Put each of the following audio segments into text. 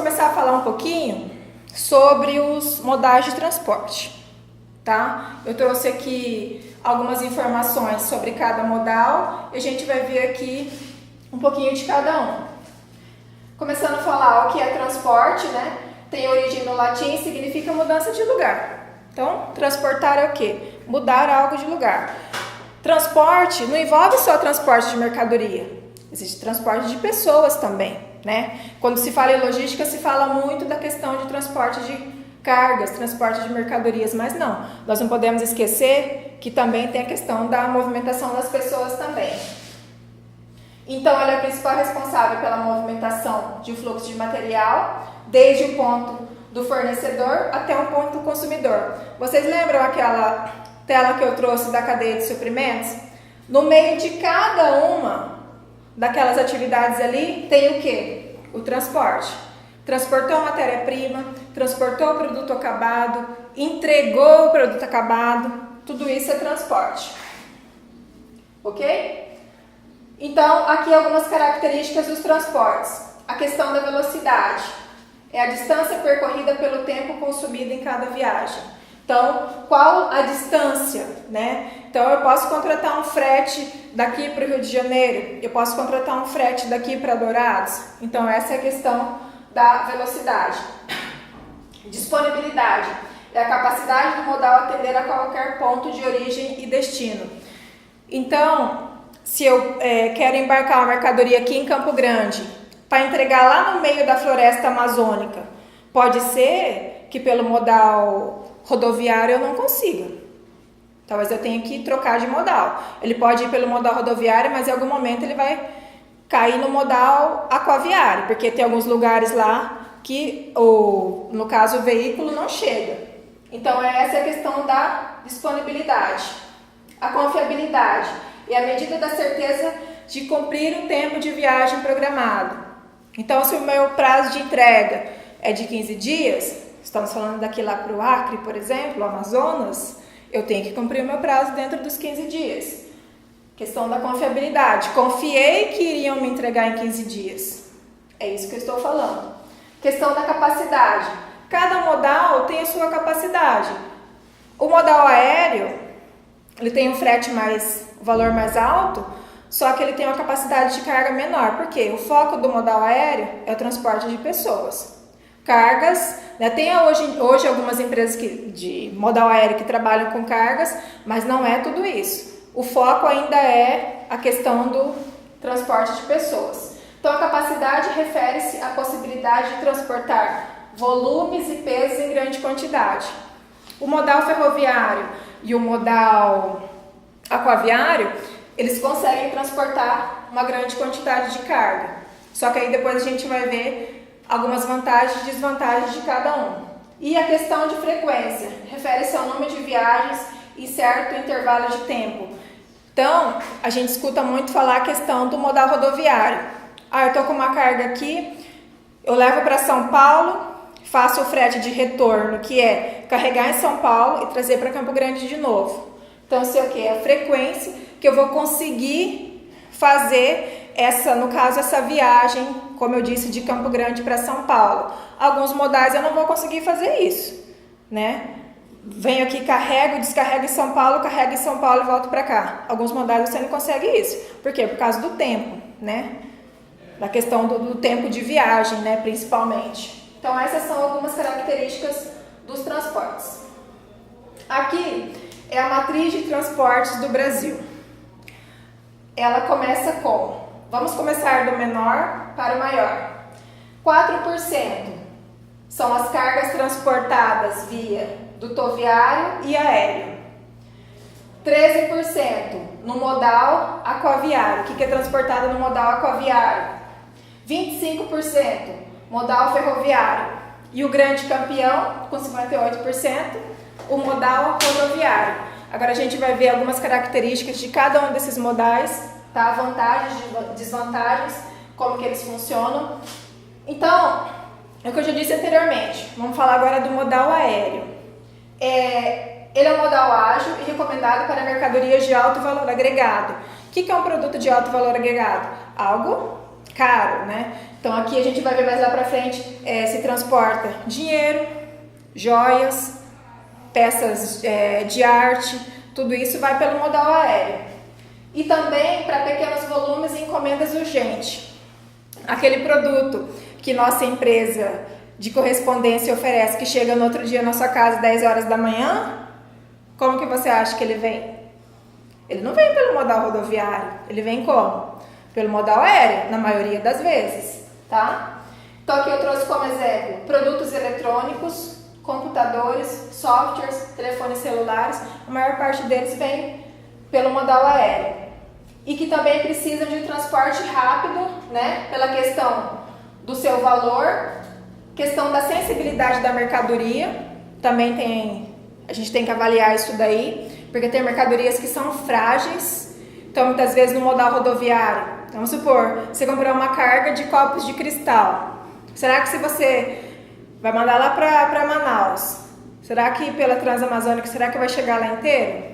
começar a falar um pouquinho sobre os modais de transporte, tá? Eu trouxe aqui algumas informações sobre cada modal e a gente vai ver aqui um pouquinho de cada um. Começando a falar o que é transporte, né? Tem origem no latim e significa mudança de lugar. Então, transportar é o quê? Mudar algo de lugar. Transporte não envolve só transporte de mercadoria. Existe transporte de pessoas também, né? Quando se fala em logística, se fala muito da questão de transporte de cargas, transporte de mercadorias, mas não. Nós não podemos esquecer que também tem a questão da movimentação das pessoas também. Então, ela é a principal responsável pela movimentação de um fluxo de material, desde o ponto do fornecedor até o ponto do consumidor. Vocês lembram aquela tela que eu trouxe da cadeia de suprimentos? No meio de cada uma daquelas atividades ali, tem o quê? O transporte. Transportou a matéria-prima, transportou o produto acabado, entregou o produto acabado, tudo isso é transporte. Ok? Então, aqui algumas características dos transportes. A questão da velocidade. É a distância percorrida pelo tempo consumido em cada viagem. Então, qual a distância, né? Então, eu posso contratar um frete daqui para o Rio de Janeiro, eu posso contratar um frete daqui para Dourados. Então, essa é a questão da velocidade. Disponibilidade é a capacidade do modal atender a qualquer ponto de origem e destino. Então, se eu quero embarcar uma mercadoria aqui em Campo Grande para entregar lá no meio da floresta amazônica, pode ser que pelo modal rodoviário eu não consiga. Talvez eu tenha que trocar de modal. Ele pode ir pelo modal rodoviário, mas em algum momento ele vai cair no modal aquaviário, porque tem alguns lugares lá que, no caso, o veículo não chega. Então, essa é a questão da disponibilidade. A confiabilidade é a medida da certeza de cumprir o tempo de viagem programado. Então, se o meu prazo de entrega é de 15 dias, estamos falando daqui lá para o Acre, por exemplo, Amazonas, eu tenho que cumprir o meu prazo dentro dos 15 dias. Questão da confiabilidade. Confiei que iriam me entregar em 15 dias. É isso que eu estou falando. Questão da capacidade. Cada modal tem a sua capacidade. O modal aéreo, ele tem um frete o valor mais alto, só que ele tem uma capacidade de carga menor. Por quê? O foco do modal aéreo é o transporte de pessoas. Cargas, né? Tem hoje algumas empresas de modal aéreo que trabalham com cargas, mas não é tudo isso. O foco ainda é a questão do transporte de pessoas. Então, a capacidade refere-se à possibilidade de transportar volumes e pesos em grande quantidade. O modal ferroviário e o modal aquaviário, eles conseguem transportar uma grande quantidade de carga. Só que aí depois a gente vai ver algumas vantagens e desvantagens de cada um. E a questão de frequência refere-se ao número de viagens em certo intervalo de tempo. Então, a gente escuta muito falar a questão do modal rodoviário. Eu estou com uma carga aqui, eu levo para São Paulo, faço o frete de retorno, que é carregar em São Paulo e trazer para Campo Grande de novo. Então, isso é o quê? A frequência que eu vou conseguir fazer no caso, essa viagem, como eu disse, de Campo Grande para São Paulo. Alguns modais eu não vou conseguir fazer isso, né? Venho aqui, carrego, descarrego em São Paulo e volto para cá. Alguns modais você não consegue isso. Por quê? Por causa do tempo, né? Da questão do tempo de viagem, né? Principalmente. Então, essas são algumas características dos transportes. Aqui é a matriz de transportes do Brasil. Ela começa com... Vamos começar do menor para o maior. 4% são as cargas transportadas via dutoviário e aéreo. 13% no modal aquaviário. O que é transportado no modal aquaviário? 25% modal ferroviário. E o grande campeão, com 58%, o modal rodoviário. Agora a gente vai ver algumas características de cada um desses modais, tá? Vantagens e desvantagens, como que eles funcionam. Então, é o que eu já disse anteriormente. Vamos falar agora do modal aéreo. Ele é um modal ágil e recomendado para mercadorias de alto valor agregado. O que é um produto de alto valor agregado? Algo caro, né? Então aqui a gente vai ver mais lá pra frente, se transporta dinheiro, joias, peças de arte, tudo isso vai pelo modal aéreo. E também para pequenos volumes e encomendas urgentes. Aquele produto que nossa empresa de correspondência oferece, que chega no outro dia na sua casa às 10 horas da manhã, como que você acha que ele vem? Ele não vem pelo modal rodoviário, ele vem como? Pelo modal aéreo, na maioria das vezes, tá? Então aqui eu trouxe como exemplo produtos eletrônicos, computadores, softwares, telefones celulares, a maior parte deles vem pelo modal aéreo. E que também precisam de um transporte rápido, né? Pela questão do seu valor, questão da sensibilidade da mercadoria, também a gente tem que avaliar isso daí, porque tem mercadorias que são frágeis, então muitas vezes no modal rodoviário, vamos supor, você comprou uma carga de copos de cristal, será que se você vai mandar lá para Manaus, será que pela Transamazônica, será que vai chegar lá inteiro?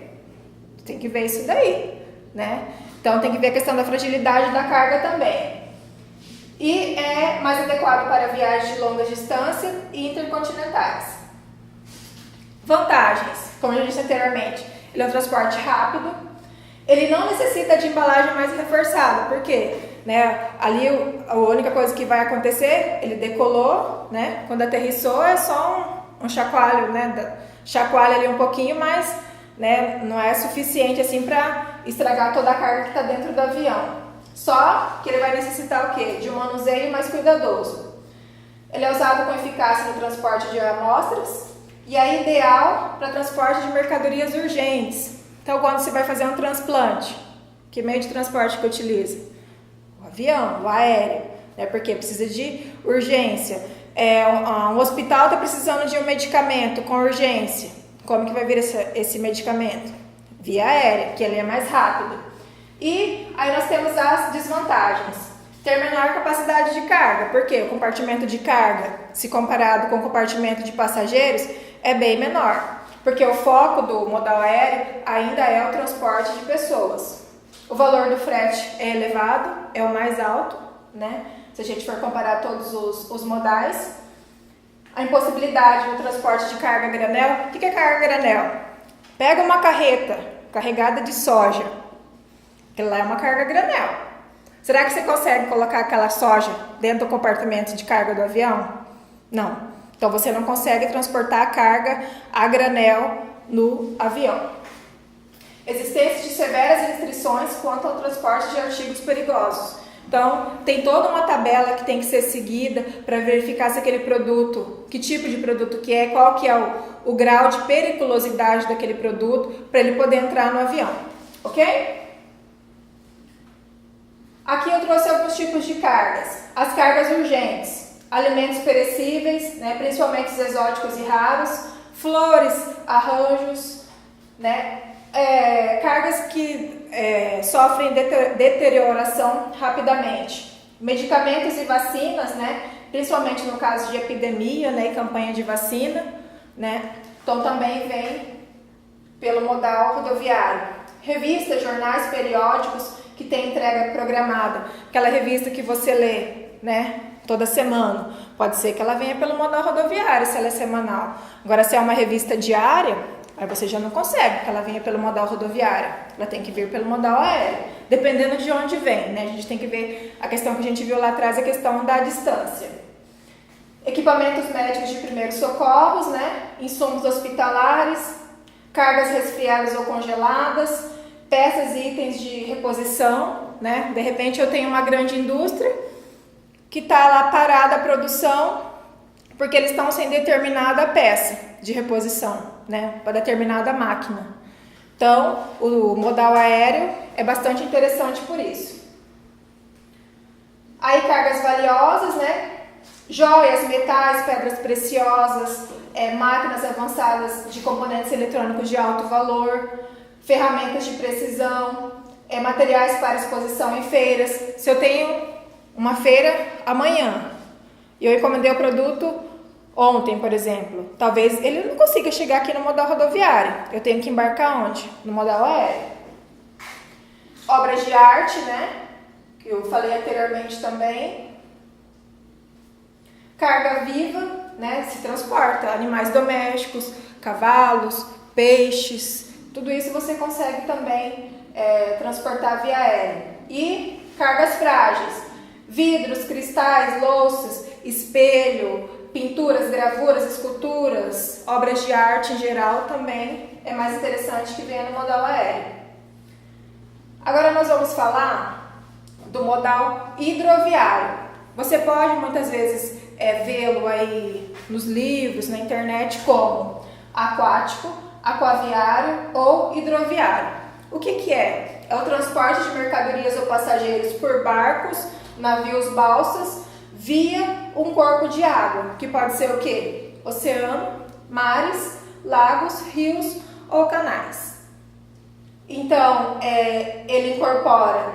Tem que ver isso daí, né? Então tem que ver a questão da fragilidade da carga também. E é mais adequado para viagens de longa distância e intercontinentais. Vantagens, como eu já disse anteriormente, ele é um transporte rápido, ele não necessita de embalagem mais reforçada, porque ali a única coisa que vai acontecer, ele decolou, né? Quando aterrissou é só um chacoalho, né? Chacoalha ali um pouquinho, mas não é suficiente assim para estragar toda a carga que está dentro do avião. Só que ele vai necessitar o quê? De um manuseio mais cuidadoso. Ele é usado com eficácia no transporte de amostras e é ideal para transporte de mercadorias urgentes. Então, quando você vai fazer um transplante, que meio de transporte que utiliza? O avião, o aéreo, né? Porque precisa de urgência. Um hospital está precisando de um medicamento com urgência. Como que vai vir esse medicamento? Via aérea, que ele é mais rápido. E aí nós temos as desvantagens. Ter menor capacidade de carga, porque o compartimento de carga, se comparado com o compartimento de passageiros, é bem menor. Porque o foco do modal aéreo ainda é o transporte de pessoas. O valor do frete é elevado, é o mais alto, né? Se a gente for comparar todos os modais. A impossibilidade do transporte de carga a granel. O que é carga a granel? Pega uma carreta carregada de soja. Aquilo lá é uma carga a granel. Será que você consegue colocar aquela soja dentro do compartimento de carga do avião? Não. Então você não consegue transportar a carga a granel no avião. Existência de severas restrições quanto ao transporte de artigos perigosos. Então, tem toda uma tabela que tem que ser seguida para verificar se aquele produto, que tipo de produto que é, qual que é o grau de periculosidade daquele produto, para ele poder entrar no avião, ok? Aqui eu trouxe alguns tipos de cargas. As cargas urgentes, alimentos perecíveis, né, principalmente os exóticos e raros, flores, arranjos, né, cargas que sofrem deterioração rapidamente. Medicamentos e vacinas, né, principalmente no caso de epidemia, né, e campanha de vacina, né, então também vem pelo modal rodoviário. Revistas, jornais, periódicos que tem entrega programada, aquela revista que você lê, né, toda semana, pode ser que ela venha pelo modal rodoviário se ela é semanal. Agora, se é uma revista diária, aí você já não consegue que ela venha pelo modal rodoviário, ela tem que vir pelo modal aéreo, dependendo de onde vem, né? A gente tem que ver a questão que a gente viu lá atrás, a questão da distância. Equipamentos médicos de primeiros socorros, né? Insumos hospitalares, cargas resfriadas ou congeladas, peças e itens de reposição, né? De repente eu tenho uma grande indústria que está lá parada a produção porque eles estão sem determinada peça de reposição, né? Para determinada máquina. Então, o modal aéreo é bastante interessante por isso. Aí cargas valiosas, né? Joias, metais, pedras preciosas, máquinas avançadas de componentes eletrônicos de alto valor, ferramentas de precisão, materiais para exposição em feiras. Se eu tenho uma feira amanhã e eu encomendei o produto ontem, por exemplo, talvez ele não consiga chegar aqui no modal rodoviário. Eu tenho que embarcar onde? No modal aéreo. Obras de arte, né? que eu falei anteriormente também. Carga viva, né, se transporta, animais domésticos, cavalos, peixes, tudo isso você consegue também transportar via aérea. E cargas frágeis, vidros, cristais, louças, espelho, pinturas, gravuras, esculturas, obras de arte em geral também é mais interessante que venha no modal aéreo. Agora nós vamos falar do modal hidroviário. Você pode muitas vezes vê-lo aí nos livros, na internet como aquático, aquaviário ou hidroviário. O que é? É o transporte de mercadorias ou passageiros por barcos, navios, balsas, via um corpo de água, que pode ser o quê? Oceano, mares, lagos, rios ou canais. Então, ele incorpora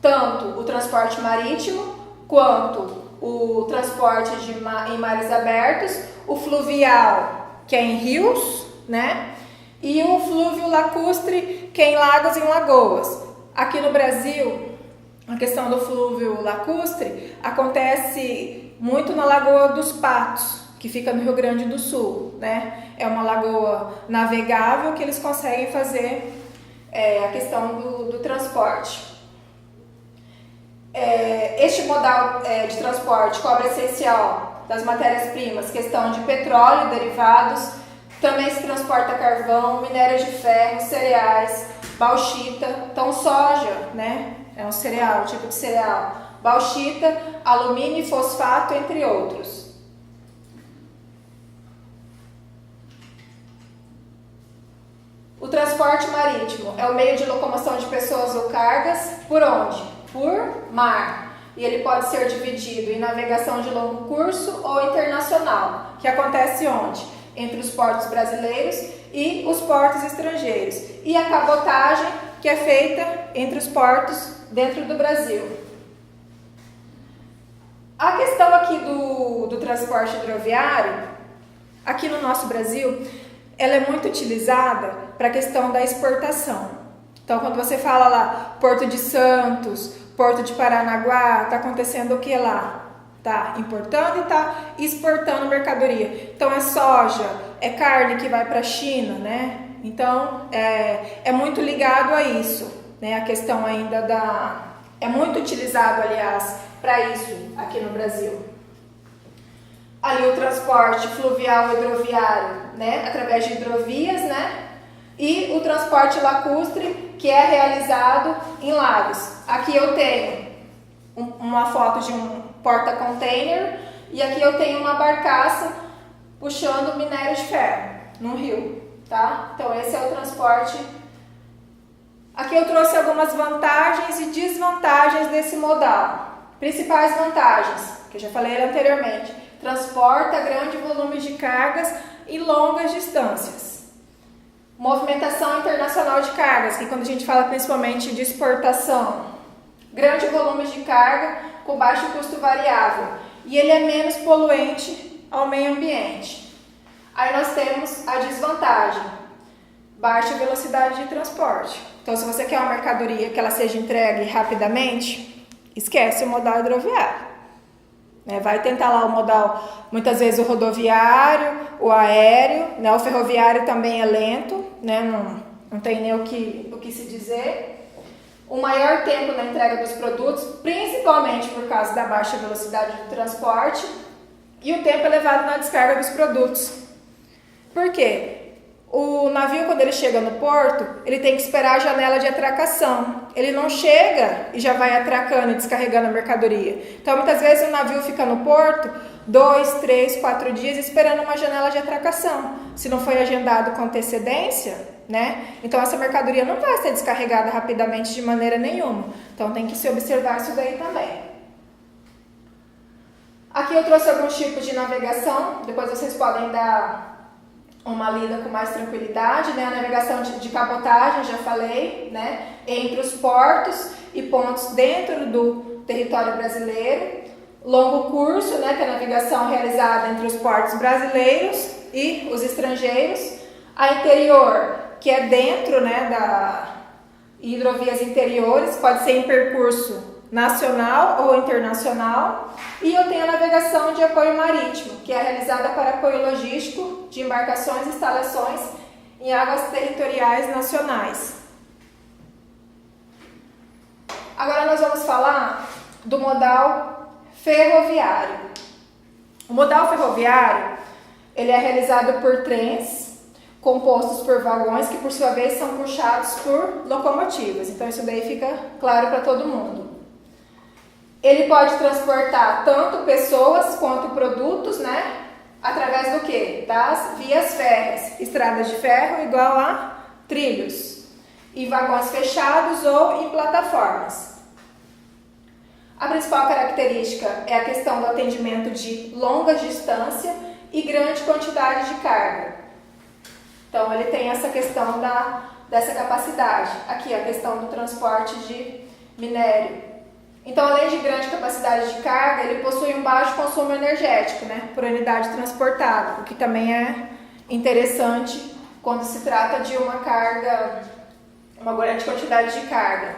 tanto o transporte marítimo quanto o transporte em mares abertos, o fluvial, que é em rios, né? E o flúvio lacustre, que é em lagos e em lagoas. Aqui no Brasil, a questão do flúvio lacustre acontece muito na Lagoa dos Patos, que fica no Rio Grande do Sul, né? É uma lagoa navegável que eles conseguem fazer a questão do transporte. Este modal de transporte cobre essencial das matérias-primas, questão de petróleo, derivados, também se transporta carvão, minério de ferro, cereais, bauxita, então soja, né? É um cereal, tipo de cereal, bauxita, alumínio e fosfato, entre outros. O transporte marítimo é o meio de locomoção de pessoas ou cargas por onde? Por mar. E ele pode ser dividido em navegação de longo curso ou internacional, que acontece onde? Entre os portos brasileiros e os portos estrangeiros. E a cabotagem, que é feita entre os portos dentro do Brasil. A questão aqui do transporte hidroviário, aqui no nosso Brasil, ela é muito utilizada para a questão da exportação. Então, quando você fala lá, Porto de Santos, Porto de Paranaguá, está acontecendo o que lá? Está importando e está exportando mercadoria. Então, é soja, é carne que vai para a China, né? Então, é muito ligado a isso, né? A questão ainda é muito utilizado, aliás, para isso aqui no Brasil. Ali o transporte fluvial e hidroviário, né? Através de hidrovias, né? E o transporte lacustre, que é realizado em lagos. Aqui eu tenho uma foto de um porta-container e aqui eu tenho uma barcaça puxando minério de ferro no rio, tá? Então esse é o transporte. Aqui eu trouxe algumas vantagens e desvantagens desse modal. Principais vantagens, que eu já falei anteriormente: transporta grande volume de cargas em longas distâncias. Movimentação internacional de cargas, que quando a gente fala principalmente de exportação, grande volume de carga com baixo custo variável, e ele é menos poluente ao meio ambiente. Aí nós temos a desvantagem: baixa velocidade de transporte. Então, se você quer uma mercadoria que ela seja entregue rapidamente, esquece o modal hidroviário. Vai tentar lá o modal, muitas vezes o rodoviário, o aéreo, né? O ferroviário também é lento, né? Não tem nem o que se dizer. O maior tempo na entrega dos produtos, principalmente por causa da baixa velocidade do transporte, e o tempo elevado na descarga dos produtos. Por quê? O navio, quando ele chega no porto, ele tem que esperar a janela de atracação. Ele não chega e já vai atracando e descarregando a mercadoria. Então, muitas vezes o navio fica no porto 2, 3, 4 dias esperando uma janela de atracação. Se não foi agendado com antecedência, né? Então, essa mercadoria não vai ser descarregada rapidamente de maneira nenhuma. Então, tem que se observar isso daí também. Aqui eu trouxe alguns tipos de navegação. Depois vocês podem dar uma lida com mais tranquilidade, né? A navegação de cabotagem, já falei, né? Entre os portos e pontos dentro do território brasileiro. Longo curso, né? Que é a navegação realizada entre os portos brasileiros e os estrangeiros. A interior, que é dentro, né? Da hidrovias interiores, pode ser em percurso nacional ou internacional, e eu tenho a navegação de apoio marítimo, que é realizada para apoio logístico de embarcações e instalações em águas territoriais nacionais. Agora nós vamos falar do modal ferroviário. O modal ferroviário, ele é realizado por trens compostos por vagões que, por sua vez, são puxados por locomotivas. Então, isso daí fica claro para todo mundo. Ele pode transportar tanto pessoas quanto produtos, né? Através do quê? Das vias férreas. Estradas de ferro igual a trilhos. Em vagões fechados ou em plataformas. A principal característica é a questão do atendimento de longa distância e grande quantidade de carga. Então, ele tem essa questão dessa capacidade. Aqui, a questão do transporte de minério. Então, além de grande capacidade de carga, ele possui um baixo consumo energético, né, por unidade transportada, o que também é interessante quando se trata de uma carga, uma grande quantidade de carga.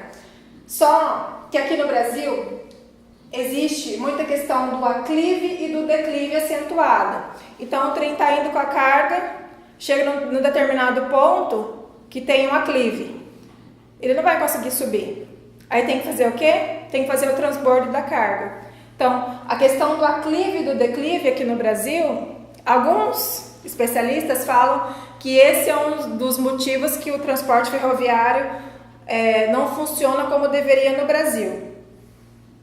Só que aqui no Brasil existe muita questão do aclive e do declive acentuada. Então, o trem está indo com a carga, chega num determinado ponto que tem um aclive. Ele não vai conseguir subir. Aí tem que fazer o quê? Tem que fazer o transbordo da carga. Então, a questão do aclive e do declive aqui no Brasil, alguns especialistas falam que esse é um dos motivos que o transporte ferroviário não funciona como deveria no Brasil.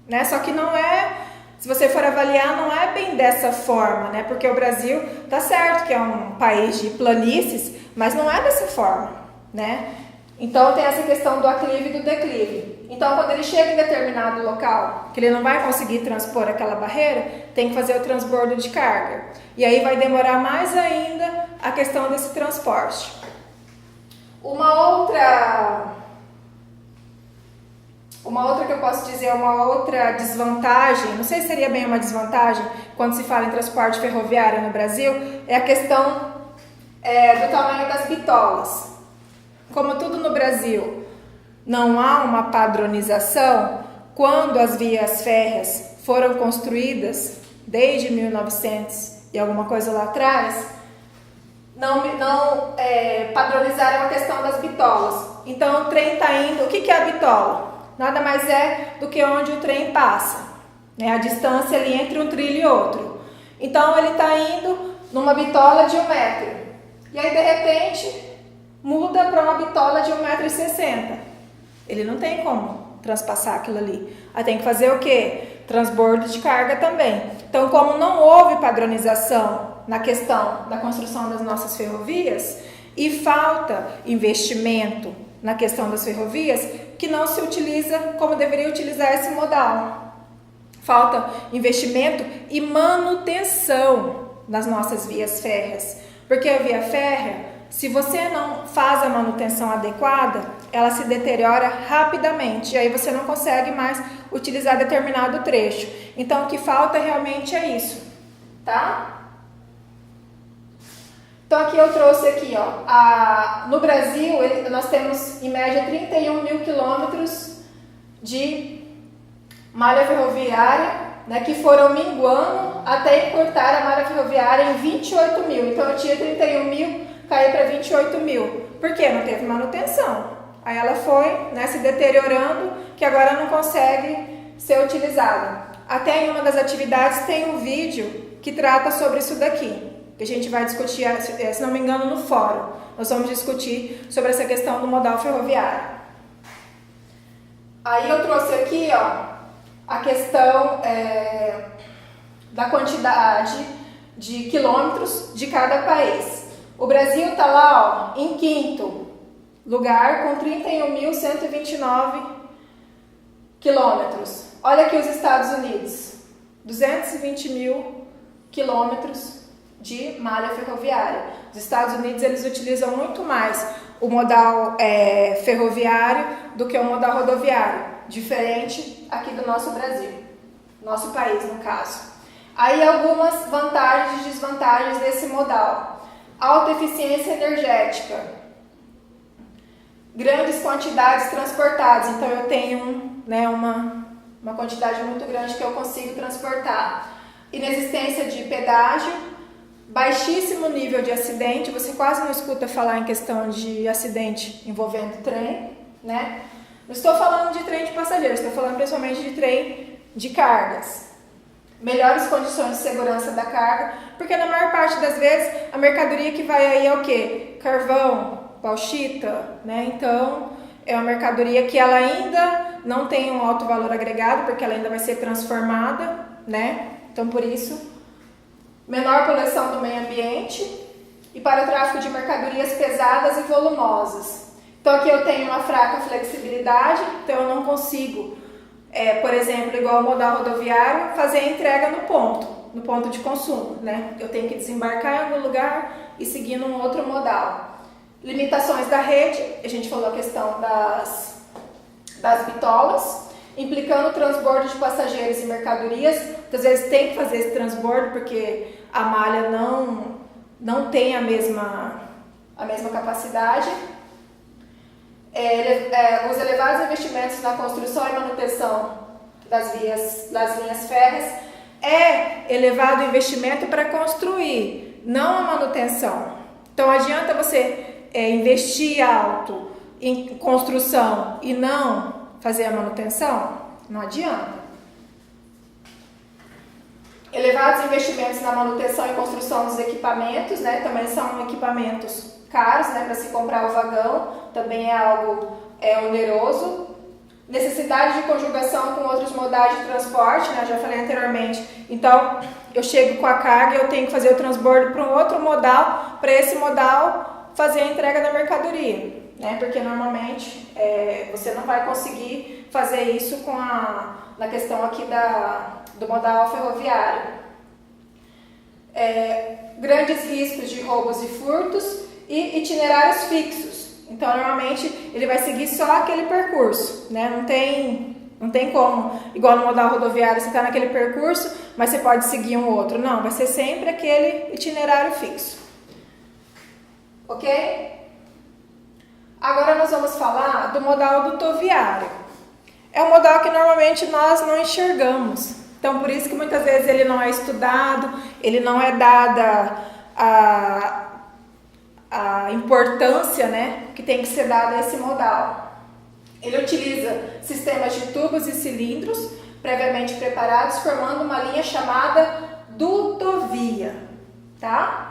Né? Só que não é... Se você for avaliar, não é bem dessa forma, né? Porque o Brasil, tá certo que é um país de planícies, mas não é dessa forma, né? Então, tem essa questão do aclive e do declive. Então, quando ele chega em determinado local, que ele não vai conseguir transpor aquela barreira, tem que fazer o transbordo de carga. E aí vai demorar mais ainda a questão desse transporte. Uma outra que eu posso dizer, uma outra desvantagem, não sei se seria bem uma desvantagem quando se fala em transporte ferroviário no Brasil, é a questão do tamanho das bitolas. Como tudo no Brasil não há uma padronização, quando as vias férreas foram construídas desde 1900 e alguma coisa lá atrás, não padronizaram a questão das bitolas. Então o trem está indo... O que é a bitola? Nada mais é do que onde o trem passa, né? A distância ali entre um trilho e outro. Então ele está indo numa bitola de 1 metro. E aí de repente muda para uma bitola de 1,60 m. Ele não tem como transpassar aquilo ali. Aí tem que fazer o quê? Transbordo de carga também. Então, como não houve padronização na questão da construção das nossas ferrovias e falta investimento na questão das ferrovias, que não se utiliza como deveria utilizar esse modal. Falta investimento e manutenção nas nossas vias férreas. Porque a via férrea, se você não faz a manutenção adequada, ela se deteriora rapidamente. E aí você não consegue mais utilizar determinado trecho. Então o que falta realmente é isso, tá? Então aqui eu trouxe aqui, ó, no Brasil nós temos em média 31 mil quilômetros de malha ferroviária, né, que foram minguando até encurtar a malha ferroviária em 28 mil. Então eu tinha 31 mil, caiu para 28 mil. Por quê? Não teve manutenção. Aí ela foi, né, se deteriorando, que agora não consegue ser utilizada. Até em uma das atividades tem um vídeo que trata sobre isso daqui, que a gente vai discutir, se não me engano, no fórum. Nós vamos discutir sobre essa questão do modal ferroviário. Aí eu trouxe aqui, ó, a questão da quantidade de quilômetros de cada país. O Brasil está lá, ó, em 5º lugar, com 31.129 quilômetros. Olha aqui os Estados Unidos, 220 mil quilômetros de malha ferroviária. Os Estados Unidos, eles utilizam muito mais o modal ferroviário do que o modal rodoviário, diferente aqui do nosso Brasil, nosso país no caso. Aí algumas vantagens e desvantagens desse modal: alta eficiência energética, grandes quantidades transportadas. Então eu tenho, né, uma uma quantidade muito grande que eu consigo transportar. Inexistência de pedágio, baixíssimo nível de acidente, você quase não escuta falar em questão de acidente envolvendo trem, né? Não estou falando de trem de passageiros, estou falando principalmente de trem de cargas. Melhores condições de segurança da carga, porque na maior parte das vezes a mercadoria que vai aí é o quê? Carvão, bauxita, né? Então é uma mercadoria que ela ainda não tem um alto valor agregado, porque ela ainda vai ser transformada, né? Então por isso, menor poluição do meio ambiente e para o tráfego de mercadorias pesadas e volumosas. Então aqui eu tenho uma fraca flexibilidade, então eu não consigo, por exemplo, igual o modal rodoviário, fazer a entrega no ponto de consumo, né? Eu tenho que desembarcar em algum lugar e seguir num outro modal. Limitações da rede, a gente falou a questão das bitolas, implicando o transbordo de passageiros e mercadorias. Muitas vezes tem que fazer esse transbordo porque a malha não tem a mesma capacidade. Os elevados investimentos na construção e manutenção das linhas férreas elevado o investimento para construir, não a manutenção. Então adianta você investir alto em construção e não fazer a manutenção? Não adianta. Elevados investimentos na manutenção e construção dos equipamentos, né? Também são equipamentos caros, né? Para se comprar o vagão, também é algo oneroso. Necessidade de conjugação com outros modais de transporte, né? Já falei anteriormente. Então, eu chego com a carga e eu tenho que fazer o transbordo para um outro modal, para esse modal fazer a entrega da mercadoria, né? Porque normalmente você não vai conseguir fazer isso na questão aqui do modal ferroviário. Grandes riscos de roubos e furtos e itinerários fixos. Então, normalmente, ele vai seguir só aquele percurso, né? Não tem como, igual no modal rodoviário, você está naquele percurso, mas você pode seguir um outro. Não, vai ser sempre aquele itinerário fixo. Ok? Agora nós vamos falar do modal dutoviário. É um modal que normalmente nós não enxergamos. Então, por isso que muitas vezes ele não é estudado, ele não é dada a importância, né, que tem que ser dada a esse modal. Ele utiliza sistemas de tubos e cilindros previamente preparados, formando uma linha chamada dutovia, tá?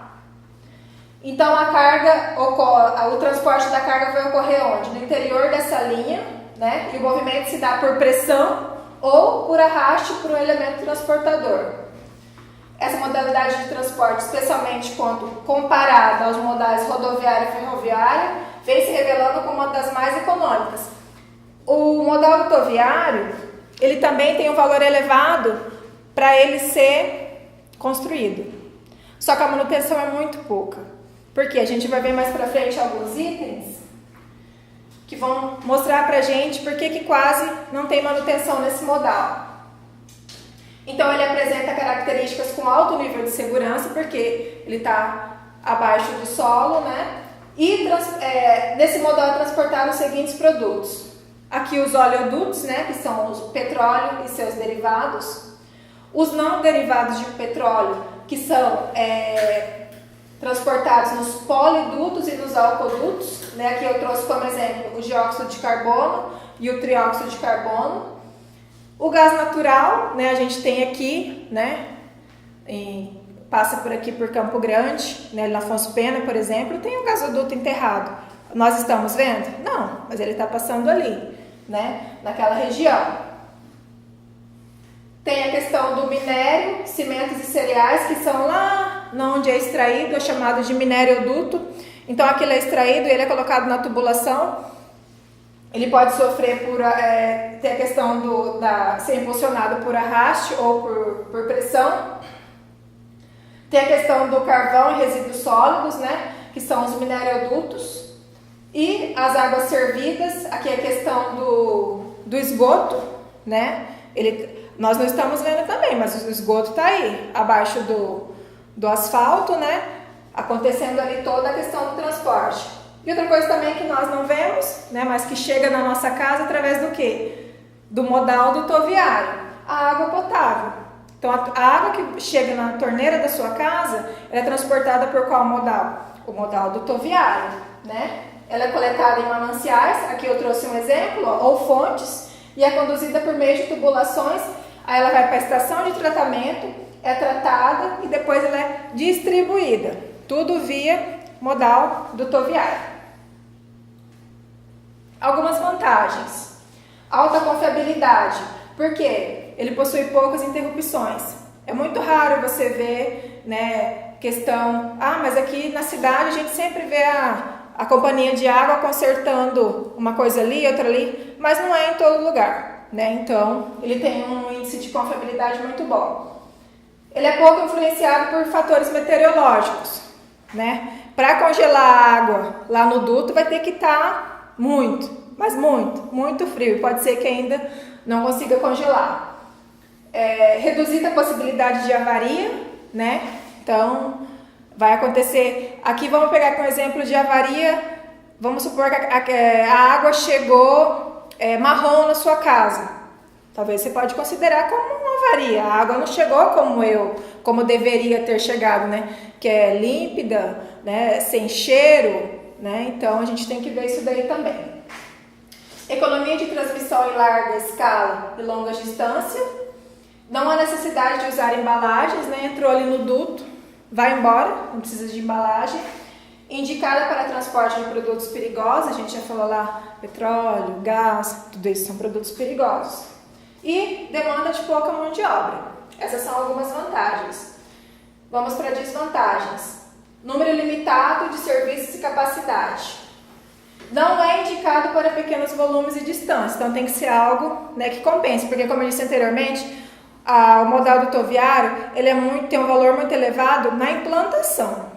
Então o transporte da carga vai ocorrer onde? No interior dessa linha, né? E o movimento se dá por pressão ou por arraste por um elemento transportador. Essa modalidade de transporte, especialmente quando comparada aos modais rodoviário e ferroviário, vem se revelando como uma das mais econômicas. O modal rodoviário, ele também tem um valor elevado para ele ser construído. Só que a manutenção é muito pouca. Porque a gente vai ver mais para frente alguns itens que vão mostrar para a gente por que quase não tem manutenção nesse modal. Então ele apresenta características com alto nível de segurança, porque ele está abaixo do solo, né? E nesse modal é transportado os seguintes produtos. Aqui os oleodutos, né? Que são o petróleo e seus derivados. Os não derivados de petróleo, que são transportados nos polidutos e nos alcodutos, né? Aqui eu trouxe como exemplo o dióxido de carbono e o trióxido de carbono. O gás natural, né? A gente tem aqui, né? Passa por aqui por Campo Grande, né? Na Afonso Pena, por exemplo, tem um gasoduto enterrado. Nós estamos vendo? Não, mas ele está passando ali, né? Naquela região. Tem a questão do minério, cimentos e cereais, que são lá onde é extraído, é chamado de minérioduto. Então, aquilo é extraído, ele é colocado na tubulação. Ele pode sofrer ter a questão ser impulsionado por arraste ou por pressão. Tem a questão do carvão e resíduos sólidos, né? Que são os mineriodutos. E as águas servidas, aqui é a questão do esgoto, né? Nós não estamos vendo também, mas o esgoto está aí, abaixo do asfalto, né? Acontecendo ali toda a questão do transporte. E outra coisa também que nós não vemos, né? Mas que chega na nossa casa através do quê? do modal dutoviário? A água potável. Então, a água que chega na torneira da sua casa, ela é transportada por qual modal? O modal dutoviário, né? Ela é coletada em mananciais, aqui eu trouxe um exemplo, ó, ou fontes, e é conduzida por meio de tubulações, aí ela vai para a estação de tratamento, é tratada e depois ela é distribuída. Tudo via modal dutoviário. Algumas vantagens. Alta confiabilidade. Por quê? Ele possui poucas interrupções. É muito raro você ver, né, questão... Ah, mas aqui na cidade a gente sempre vê a companhia de água consertando uma coisa ali, outra ali, mas não é em todo lugar, né? Então, ele tem um índice de confiabilidade muito bom. Ele é pouco influenciado por fatores meteorológicos, né? Para congelar a água lá no duto vai ter que estar muito, mas muito frio. Pode ser que ainda não consiga congelar. Reduzida a possibilidade de avaria, né? Então, vai acontecer... Aqui vamos pegar como exemplo de avaria. Vamos supor que a água chegou marrom na sua casa. Talvez você pode considerar como uma avaria. A água não chegou como deveria ter chegado, né? Que é límpida, né? Sem cheiro, né? Então, a gente tem que ver isso daí também. Economia de transmissão em larga escala e longa distância. Não há necessidade de usar embalagens, né? Entrou ali no duto, vai embora, não precisa de embalagem. Indicada para transporte de produtos perigosos, a gente já falou lá, petróleo, gás, tudo isso são produtos perigosos. E demanda de pouca mão de obra. Essas são algumas vantagens. Vamos para desvantagens. Número limitado de serviços e capacidade. Não é indicado para pequenos volumes e distâncias, então tem que ser algo, né, que compense, porque como eu disse anteriormente, o modal dutoviário ele tem um valor muito elevado na implantação.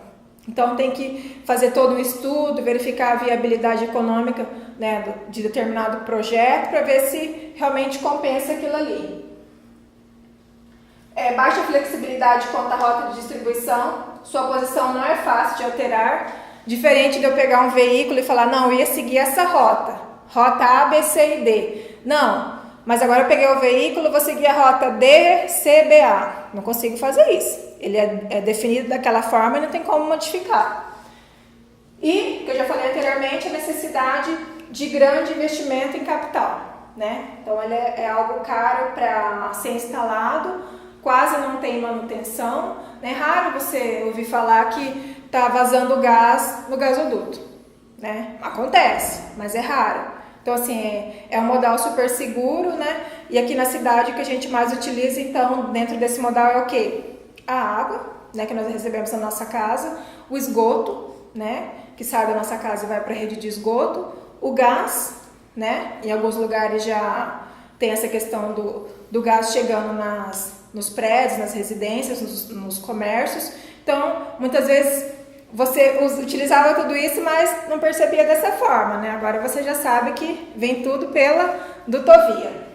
Então tem que fazer todo um estudo, verificar a viabilidade econômica, né, de determinado projeto para ver se realmente compensa aquilo ali. Baixa flexibilidade quanto à rota de distribuição, sua posição não é fácil de alterar, diferente de eu pegar um veículo e falar, não, eu ia seguir essa rota A, B, C e D. Não, mas agora eu peguei o veículo, vou seguir a rota D, C, B, A. Não consigo fazer isso. Ele é definido daquela forma e não tem como modificar. E, que eu já falei anteriormente, a necessidade de grande investimento em capital, né? Então, ele é algo caro para ser instalado, quase não tem manutenção. É raro você ouvir falar que está vazando gás no gasoduto, né? Acontece, mas é raro. Então, assim, é um modal super seguro, né? E aqui na cidade o que a gente mais utiliza, então, dentro desse modal é o quê? A água, né, que nós recebemos na nossa casa, o esgoto, né, que sai da nossa casa e vai para a rede de esgoto, o gás, né, em alguns lugares já tem essa questão do gás chegando nos prédios, nas residências, nos comércios. Então, muitas vezes você utilizava tudo isso, mas não percebia dessa forma, né? Agora você já sabe que vem tudo pela dutovia.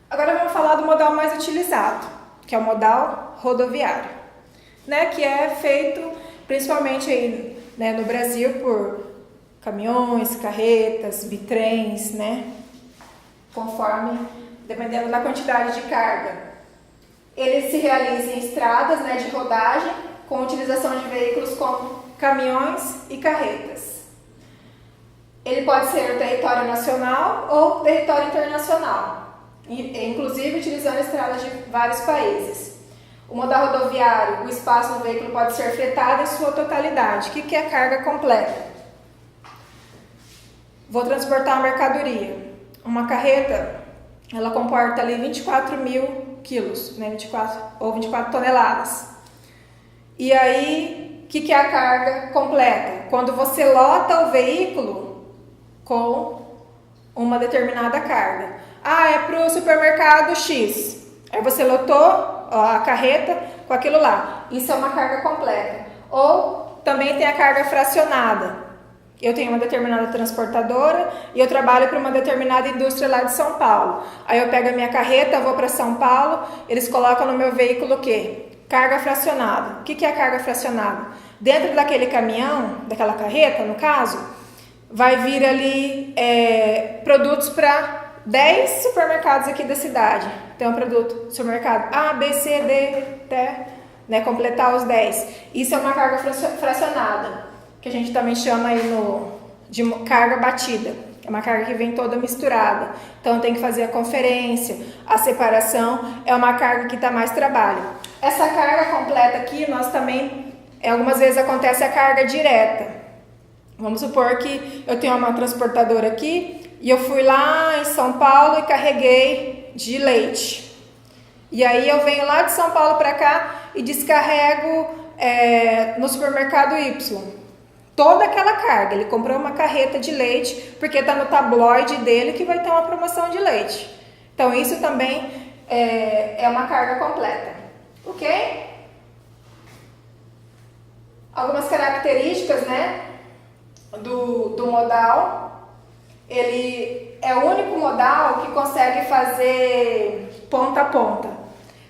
Agora vamos falar do modal mais utilizado, que é o modal rodoviário, né? Que é feito principalmente aí, né, no Brasil por caminhões, carretas, bitrens, né? Dependendo da quantidade de carga. Ele se realiza em estradas, né, de rodagem, com utilização de veículos como caminhões e carretas. Ele pode ser no território nacional ou território internacional, inclusive utilizando estradas de vários países. O modal rodoviário, o espaço do veículo pode ser fretado em sua totalidade. O que é carga completa? Vou transportar uma mercadoria. Uma carreta, ela comporta ali 24.000 quilos, né? 24 toneladas. E aí, o que é a carga completa? Quando você lota o veículo com uma determinada carga. É para o supermercado X. Aí você lotou a carreta com aquilo lá. Isso é uma carga completa. Ou também tem a carga fracionada. Eu tenho uma determinada transportadora e eu trabalho para uma determinada indústria lá de São Paulo. Aí eu pego a minha carreta, vou para São Paulo, eles colocam no meu veículo o quê? Carga fracionada. O que é a carga fracionada? Dentro daquele caminhão, daquela carreta, no caso, vai vir ali produtos para 10 supermercados aqui da cidade. Então, produto, supermercado A, B, C, D, até, né, completar os 10. Isso é uma carga fracionada, que a gente também chama aí de carga batida. É uma carga que vem toda misturada. Então, tem que fazer a conferência, a separação. É uma carga que dá mais trabalho. Essa carga completa aqui, nós também, algumas vezes acontece a carga direta. Vamos supor que eu tenho uma transportadora aqui e eu fui lá em São Paulo e carreguei de leite. E aí eu venho lá de São Paulo para cá e descarrego no supermercado Y. Toda aquela carga, ele comprou uma carreta de leite porque está no tabloide dele que vai ter uma promoção de leite. Então isso também é uma carga completa, ok? Algumas características, né, do modal. Ele é o único modal que consegue fazer ponta a ponta.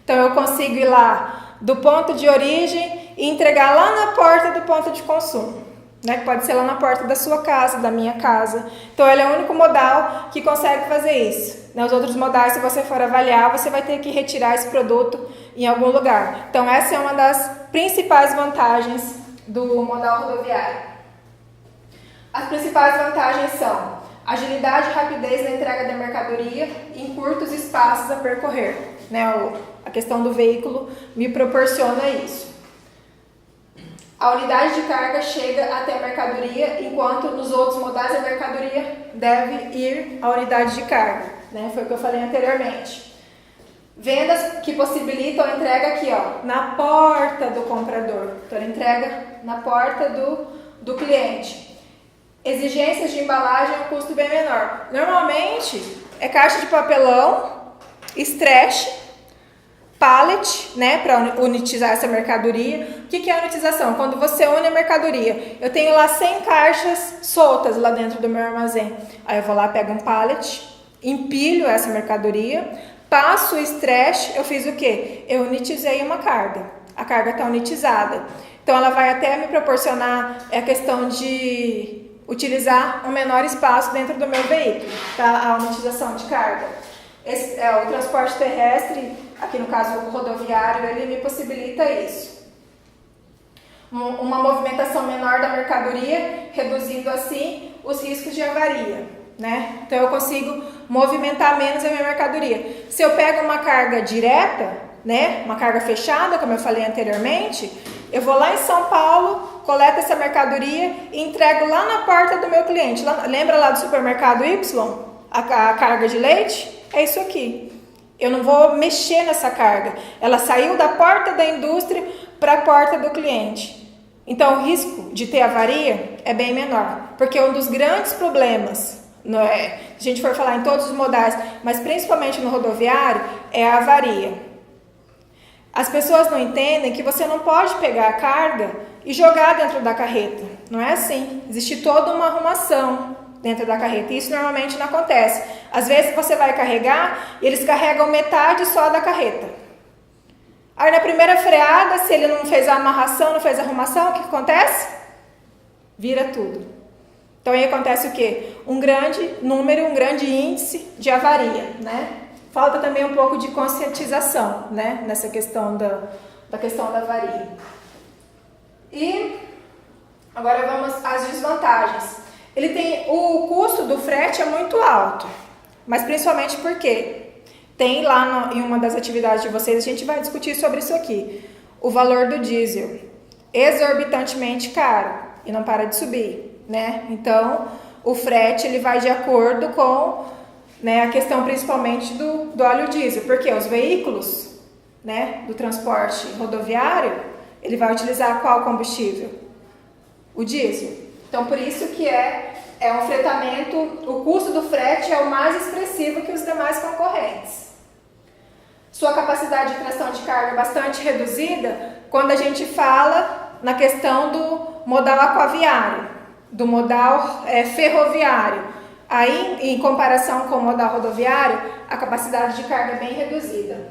Então eu consigo ir lá do ponto de origem e entregar lá na porta do ponto de consumo. Né, que pode ser lá na porta da sua casa, da minha casa. Então ele é o único modal que consegue fazer isso. Os outros modais, se você for avaliar, você vai ter que retirar esse produto em algum lugar. Então essa é uma das principais vantagens do modal rodoviário. As principais vantagens são agilidade e rapidez na entrega da mercadoria em curtos espaços a percorrer. Né, a questão do veículo me proporciona isso. A unidade de carga chega até a mercadoria, enquanto nos outros modais a mercadoria deve ir à unidade de carga, né? Foi o que eu falei anteriormente. Vendas que possibilitam a entrega aqui, ó, na porta do comprador. Então, ele entrega na porta do cliente. Exigências de embalagem a um custo bem menor. Normalmente, é caixa de papelão, stretch, pallet, né, para unitizar essa mercadoria. O que é a unitização? Quando você une a mercadoria. Eu tenho lá 100 caixas soltas lá dentro do meu armazém. Aí eu vou lá, pego um pallet, empilho essa mercadoria, passo o stretch, eu fiz o quê? Eu unitizei uma carga. A carga está unitizada. Então ela vai até me proporcionar a questão de utilizar um menor espaço dentro do meu veículo, tá? A unitização de carga. O transporte terrestre, aqui no caso o rodoviário, ele me possibilita isso. Uma movimentação menor da mercadoria, reduzindo assim os riscos de avaria, né? Então eu consigo movimentar menos a minha mercadoria. Se eu pego uma carga direta, né, uma carga fechada, como eu falei anteriormente, eu vou lá em São Paulo, coleto essa mercadoria e entrego lá na porta do meu cliente. Lembra lá do supermercado Y? A carga de leite? É isso aqui. Eu não vou mexer nessa carga. Ela saiu da porta da indústria para a porta do cliente. Então, o risco de ter avaria é bem menor. Porque um dos grandes problemas, se a gente for falar em todos os modais, mas principalmente no rodoviário, é a avaria. As pessoas não entendem que você não pode pegar a carga e jogar dentro da carreta. Não é assim. Existe toda uma arrumação dentro da carreta. Isso normalmente não acontece. Às vezes você vai carregar e eles carregam metade só da carreta. Aí na primeira freada, se ele não fez a amarração, não fez a arrumação, o que acontece? Vira tudo. Então aí acontece o quê? Um grande número, um grande índice de avaria, né? Falta também um pouco de conscientização, né? Nessa questão da questão da avaria. E agora vamos às desvantagens. O custo do frete é muito alto, mas principalmente porque tem lá em uma das atividades de vocês, a gente vai discutir sobre isso aqui, o valor do diesel, exorbitantemente caro e não para de subir, né? Então, o frete ele vai de acordo com, né, a questão principalmente do óleo diesel, porque os veículos, né, do transporte rodoviário, ele vai utilizar qual combustível? O diesel. Então, por isso que é um fretamento, o custo do frete é o mais expressivo que os demais concorrentes. Sua capacidade de tração de carga é bastante reduzida quando a gente fala na questão do modal aquaviário, do modal ferroviário. Aí, em comparação com o modal rodoviário, a capacidade de carga é bem reduzida.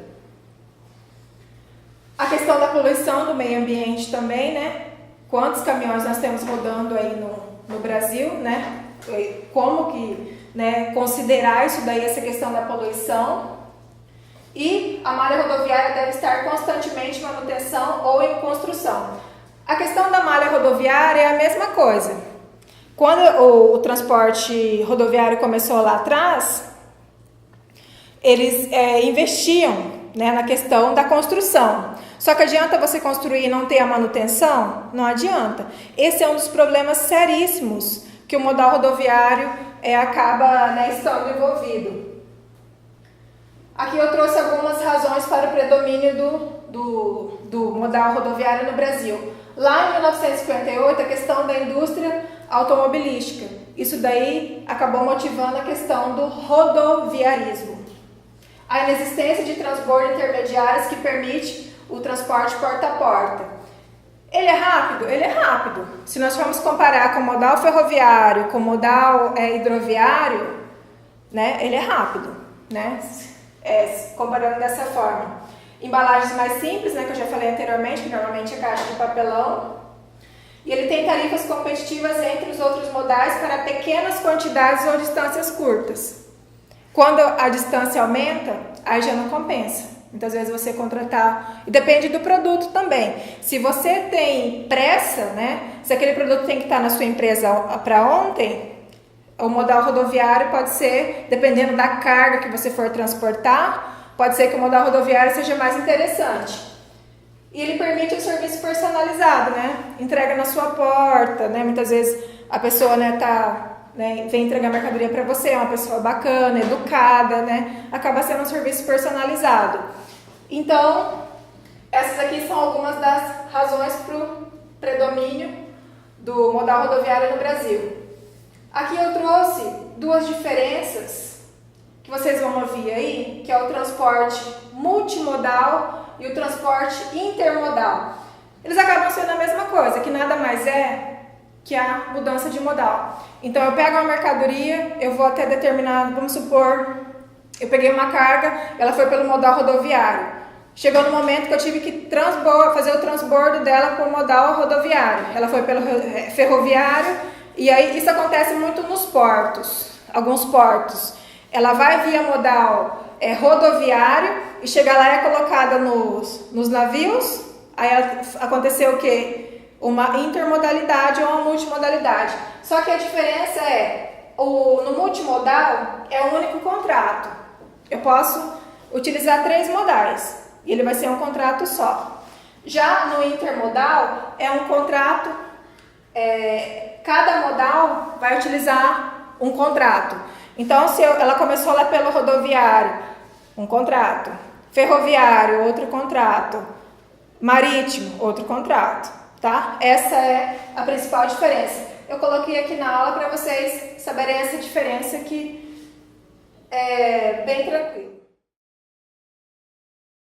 A questão da poluição do meio ambiente também, né? Quantos caminhões nós temos rodando aí no Brasil, né? como que, né, considerar isso daí, essa questão da poluição. E a malha rodoviária deve estar constantemente em manutenção ou em construção. A questão da malha rodoviária é a mesma coisa. Quando o transporte rodoviário começou lá atrás, eles investiam, né, na questão da construção. Só que adianta você construir e não ter a manutenção? Não adianta. Esse é um dos problemas seríssimos que o modal rodoviário acaba, né, estando envolvido. Aqui eu trouxe algumas razões para o predomínio do modal rodoviário no Brasil. Lá em 1958, a questão da indústria automobilística. Isso daí acabou motivando a questão do rodoviarismo. A inexistência de transbordo intermediários que permite o transporte porta a porta. Ele é rápido? Ele é rápido. Se nós formos comparar com o modal ferroviário, com o modal hidroviário, né, ele é rápido, né? Comparando dessa forma. Embalagens mais simples, né, que eu já falei anteriormente, que normalmente é caixa de papelão. E ele tem tarifas competitivas entre os outros modais para pequenas quantidades ou distâncias curtas. Quando a distância aumenta, aí já não compensa. Muitas vezes você contratar, e depende do produto também. Se você tem pressa, né, se aquele produto tem que estar na sua empresa para ontem, o modal rodoviário pode ser, dependendo da carga que você for transportar, pode ser que o modal rodoviário seja mais interessante. E ele permite o serviço personalizado, né? Entrega na sua porta, né? Muitas vezes a pessoa, né, vem entregar mercadoria para você, é uma pessoa bacana, educada, né? Acaba sendo um serviço personalizado. Então, essas aqui são algumas das razões para o predomínio do modal rodoviário no Brasil. Aqui eu trouxe duas diferenças que vocês vão ouvir aí, que é o transporte multimodal e o transporte intermodal. Eles acabam sendo a mesma coisa, que nada mais é que a mudança de modal. Então eu pego uma mercadoria, eu vou até determinado, vamos supor, eu peguei uma carga, ela foi pelo modal rodoviário. Chegou no momento que eu tive que fazer o transbordo dela para o modal rodoviário. Ela foi pelo ferroviário, e aí isso acontece muito nos portos, alguns portos. Ela vai via modal rodoviário e chega lá e é colocada nos navios. Aí aconteceu o quê? Uma intermodalidade ou uma multimodalidade. Só que a diferença no multimodal é um único contrato. Eu posso utilizar 3 modais e ele vai ser um contrato só. Já no intermodal é um contrato, cada modal vai utilizar um contrato. Então, se ela começou lá pelo rodoviário, um contrato. Ferroviário, outro contrato. Marítimo, outro contrato. Tá? Essa é a principal diferença. Eu coloquei aqui na aula para vocês saberem essa diferença que é bem tranquila.